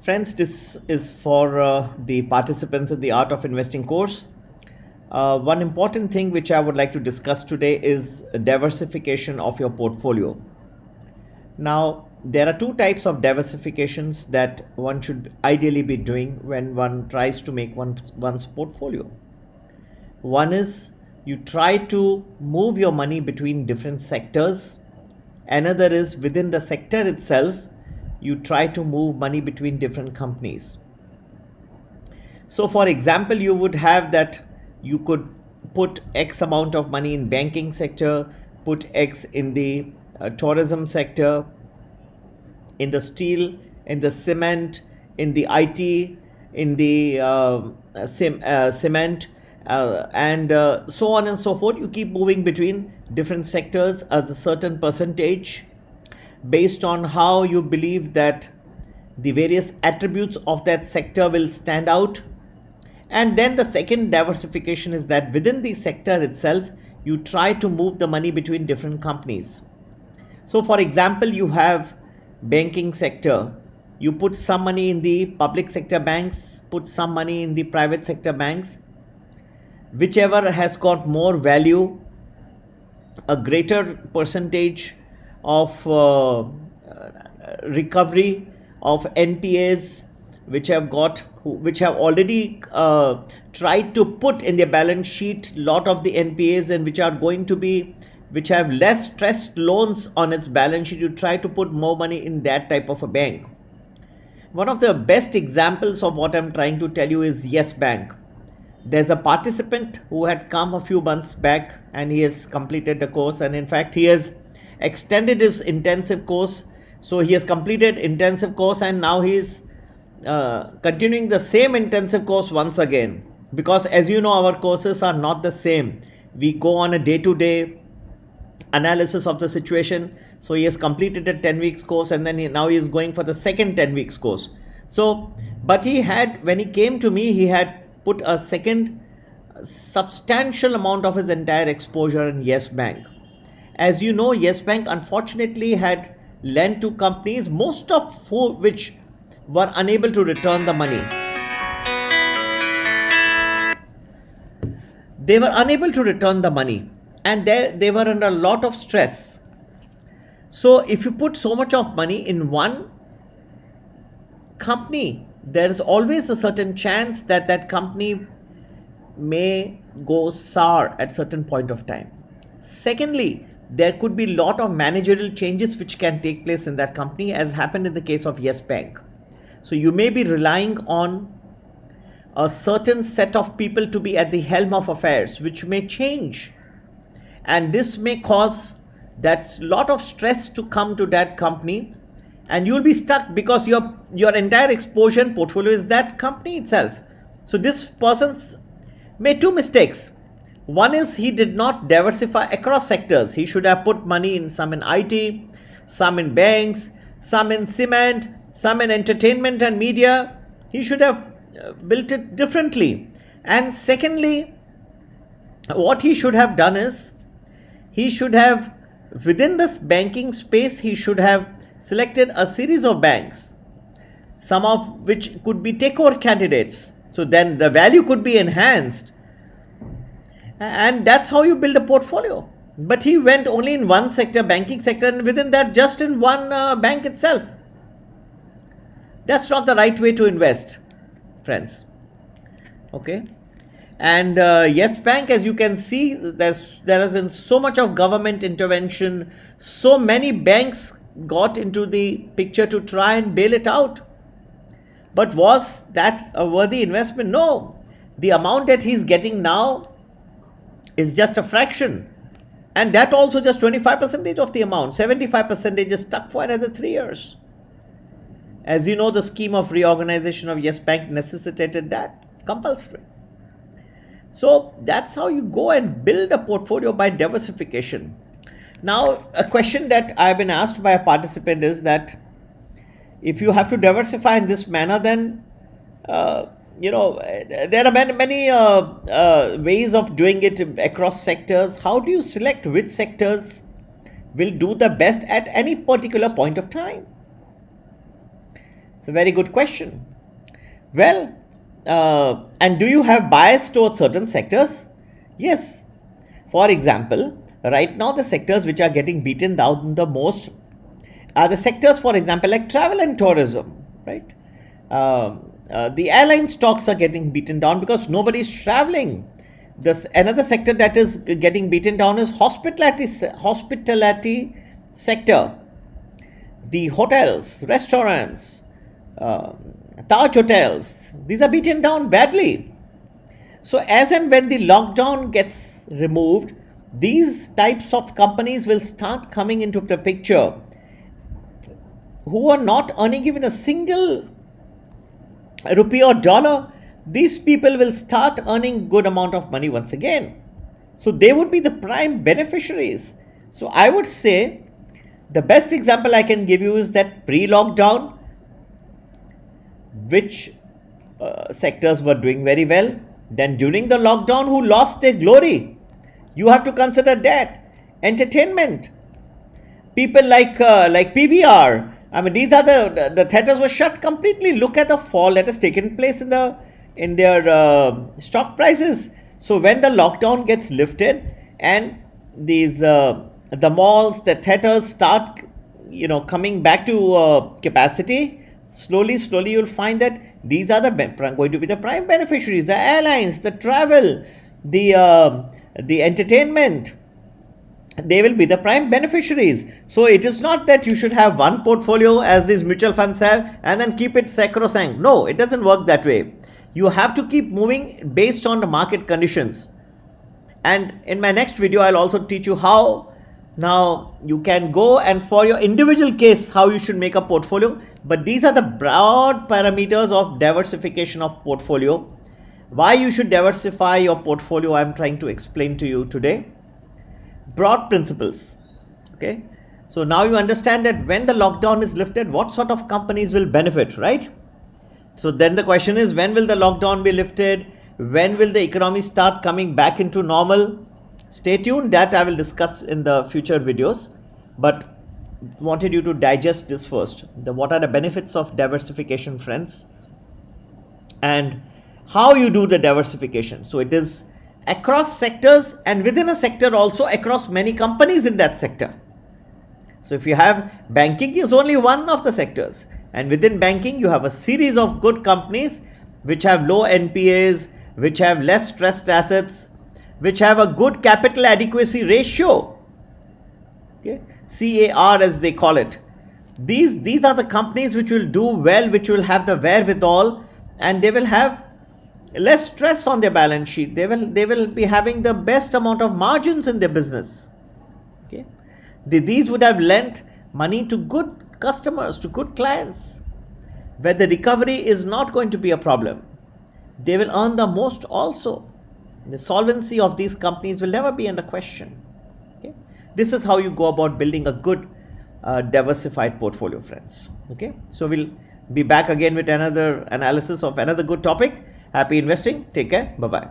Friends, this is for the participants in the Art of Investing course. One important thing which I would like to discuss today is diversification of your portfolio. Now, there are two types of diversifications that one should ideally be doing when one tries to make one's portfolio. One is you try to move your money between different sectors. Another is within the sector itself, you try to move money between different companies. So for example, you would have that you could put X amount of money in banking sector, put X in the tourism sector, in the steel, in the cement, in the IT, in the cement, and so on and so forth. You keep moving between different sectors as a certain percentage based on how you believe that the various attributes of that sector will stand out. And then the second diversification is that within the sector itself, you try to move the money between different companies. So for example, you have banking sector, you put some money in the public sector banks, put some money in the private sector banks. Whichever has got more value, a greater percentage of recovery of NPAs which have already tried to put in their balance sheet lot of the NPAs and which have less stressed loans on its balance sheet. You try to put more money in that type of a bank. One of the best examples of what I'm trying to tell you is Yes Bank. There's a participant who had come a few months back and he has completed the course, and in fact he has extended his intensive course. So he has completed intensive course and now he is continuing the same intensive course once again, because as you know, our courses are not the same. We go on a day-to-day analysis of the situation. So he has completed a 10 weeks course and then now he is going for the second 10 weeks course. So but when he came to me, he had put a second substantial amount of his entire exposure in Yes Bank. As you know, Yes Bank unfortunately had lent to companies, most of which were unable to return the money. They were unable to return the money and they were under a lot of stress. So if you put so much of money in one company, there is always a certain chance that that company may go sour at certain point of time. Secondly, there could be a lot of managerial changes which can take place in that company, as happened in the case of Yes Bank. So you may be relying on a certain set of people to be at the helm of affairs, which may change. And this may cause that lot of stress to come to that company, and you'll be stuck because your entire exposure and portfolio is that company itself. So this person's made two mistakes. One is he did not diversify across sectors. He should have put money in some in IT, some in banks, some in cement, some in entertainment and media. He should have built it differently. And secondly, what he should have done is he should have, within this banking space, he should have selected a series of banks, some of which could be takeover candidates. So then the value could be enhanced. And that's how you build a portfolio. But he went only in one sector, banking sector, and within that just in one bank itself. That's not the right way to invest, friends. Okay. And Yes Bank, as you can see, there has been so much of government intervention. So many banks got into the picture to try and bail it out. But was that a worthy investment? No. The amount that he's getting now is just a fraction, and that also just 25% of the amount. 75% is stuck for another 3 years. As you know, the scheme of reorganization of Yes Bank necessitated that compulsory. So that's how you go and build a portfolio, by diversification. Now, a question that I've been asked by a participant is that if you have to diversify in this manner, then there are many ways of doing it across sectors. How do you select which sectors will do the best at any particular point of time? It's a very good question. Well, and do you have bias towards certain sectors? Yes. For example, right now the sectors which are getting beaten down the most are the sectors, for example, like travel and tourism, right? The airline stocks are getting beaten down because nobody is traveling. Another sector that is getting beaten down is hospitality sector. The hotels, restaurants, Taj hotels, these are beaten down badly. So as and when the lockdown gets removed, these types of companies will start coming into the picture who are not earning even a single rupee or dollar. These people will start earning good amount of money once again. So they would be the prime beneficiaries. So I would say the best example I can give you is that pre-lockdown, which sectors were doing very well. Then during the lockdown, who lost their glory? You have to consider that. Entertainment. People like PVR. I mean, these are the theaters were shut completely. Look at the fall that has taken place in their stock prices. So when the lockdown gets lifted and these the malls, the theaters start coming back to capacity, slowly you'll find that these are going to be the prime beneficiaries: the airlines, the travel, the entertainment. They will be the prime beneficiaries. So it is not that you should have one portfolio as these mutual funds have and then keep it sacrosanct. No, it doesn't work that way. You have to keep moving based on the market conditions. And in my next video, I'll also teach you how now you can go and for your individual case, how you should make a portfolio. But these are the broad parameters of diversification of portfolio. Why you should diversify your portfolio, I'm trying to explain to you today. Broad principles. Okay. So now you understand that when the lockdown is lifted, what sort of companies will benefit, right? So then the question is, when will the lockdown be lifted? When will the economy start coming back into normal? Stay tuned, that I will discuss in the future videos. But wanted you to digest this first. What are the benefits of diversification, friends? And how you do the diversification. So it is across sectors and within a sector also across many companies in that sector. So if you have banking is only one of the sectors, and within banking you have a series of good companies which have low NPAs, which have less stressed assets, which have a good capital adequacy ratio, okay, CAR as they call it. These are the companies which will do well, which will have the wherewithal, and they will have less stress on their balance sheet. They will be having the best amount of margins in their business. Okay, these would have lent money to good customers, to good clients, where the recovery is not going to be a problem. They will earn the most also. The solvency of these companies will never be under question. Okay, this is how you go about building a good diversified portfolio, friends. Okay, so we'll be back again with another analysis of another good topic. Happy investing. Take care. Bye-bye.